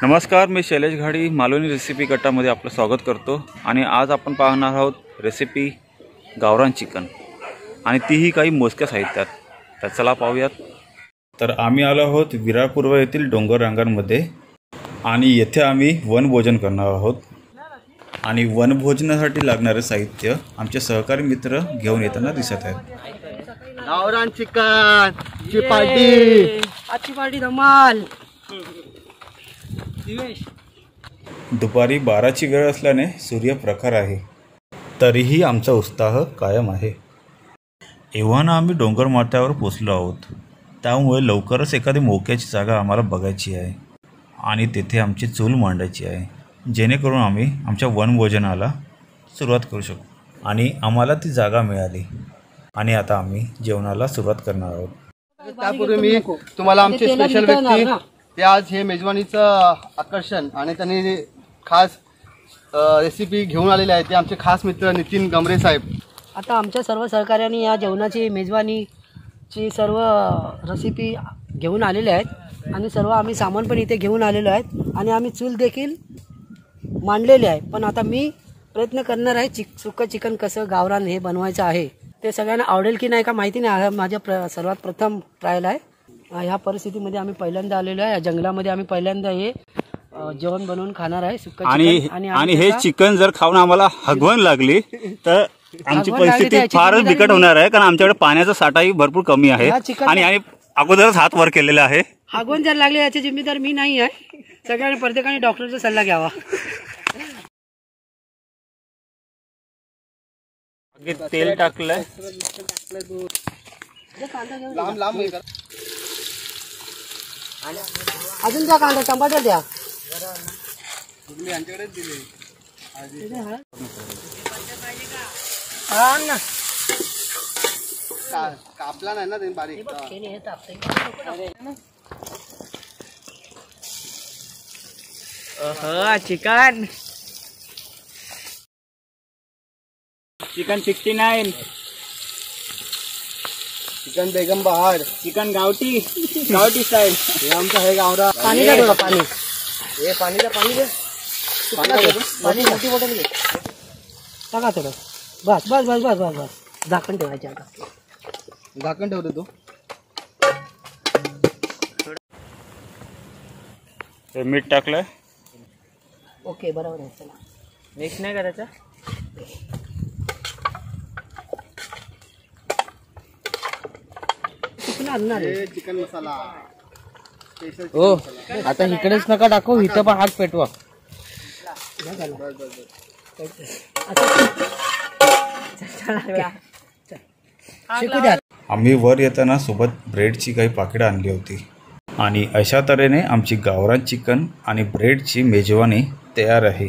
नमस्कार, मी शैलेश घाडी मालवणी रेसिपी कट्टामध्ये आपलं स्वागत करतो। आणि आज आपण पाहणार आहोत रेसिपी गावरान चिकन, आणि तीही काही मोजक्या साहित्यात। तर चला पाहूयात। तर आम्ही आलो आहोत विरार पूर्व येथील डोंगर रांगांमध्ये, आणि येथे आम्ही वनभोजन करणार आहोत। आणि वनभोजनासाठी लागणारे साहित्य आमचे सहकारी मित्र घेऊन येताना दिसत आहेत। गावरान चिकन ची पार्टी, आजची पार्टी धमाल। दुपारी 12ची वेळ असल्याने सूर्यप्रखर आहे, तरीही आमचा उत्साह कायम आहे। एव्हाना आम्ही डोंगर माथ्यावर पोचलो आहोत, त्यामुळे लवकरच एखादी मोक्याची जागा आम्हाला बघायची आहे आणि तेथे आमची चूल मांडायची आहे, जेणेकरून आम्ही आमच्या वनभोजनाला सुरुवात करू शकू। आणि आम्हाला ती जागा मिळाली आणि आता आम्ही जेवणाला सुरुवात करणार आहोत। त्यापूर्वी मी तुम्हाला आमचे स्पेशल व्यक्ती, ते आज हे मेजवानीचं आकर्षण आणि त्यांनी खास रेसिपी घेऊन आलेले आहेत, ते आमचे खास मित्र नितीन गमरे साहेब। आता आमच्या सर्व सहकार्याने या जेवणाची मेजवानीची सर्व रेसिपी घेऊन आलेले आहेत, आणि सर्व आम्ही सामान पण इथे घेऊन आलेलो आहेत, आणि आम्ही चूल देखील मांडलेली आहे। पण आता मी प्रयत्न करणार आहे सुक्कं चिकन कसं गावरान हे बनवायचं आहे, ते सगळ्यांना आवडेल की नाही का माहिती नाही। माझ्या सर्वात प्रथम ट्रायल आहे। ह्या परिस्थितीमध्ये आम्ही पहिल्यांदा आलेलो आहे, या जंगलामध्ये आम्ही पहिल्यांदा हे जेवण बनवून खाणार आहे सुक्कं चिकन। आणि हे चिकन जर खाऊन आम्हाला हगवण लागली तर आमची परिस्थिती फारच बिकट होणार आहे, कारण आमच्याकडे पाण्याचा साठाही भरपूर कमी आहे, आणि अगोदरच हात वर केलेला आहे। हगवण जर लागले याची जिम्मेदार मी नाही आहे, सगळ्यांनी प्रत्येकाने डॉक्टरचा सल्ला घ्यावा। तेल टाकलंय, लांब लांब अजून द्या कांदा, टमाटर द्या। कापला नाही ना ते बारीक। चिकन चिकन 69, चिकन बेगम बहार, चिकन गावठी स्टाईल। हे आमचं हे गावरा। पाणी द्या थोडं, पाणी हे पाणी द्या, पाणी दे, पाणी मोठी बॉटल घे, टाका थोडं। बस बस बस बस बस बस, झाकण ठेवायचे आता। झाकण ठेवतो तू। मीठ टाकलंय, ओके बरोबर आहे। चला मिक्स नाही करायचा। हे चिकन मसाला स्पेशल। हो, आता इकडेच नका टाकू, इथं पण हात पेटवा। शिकू द्या। आम्ही वर येताना सोबत ब्रेडची काही पाकिटं आणली होती, आणि अशा तऱ्हेने आमची गावरान चिकन आणि ब्रेडची मेजवानी तयार आहे।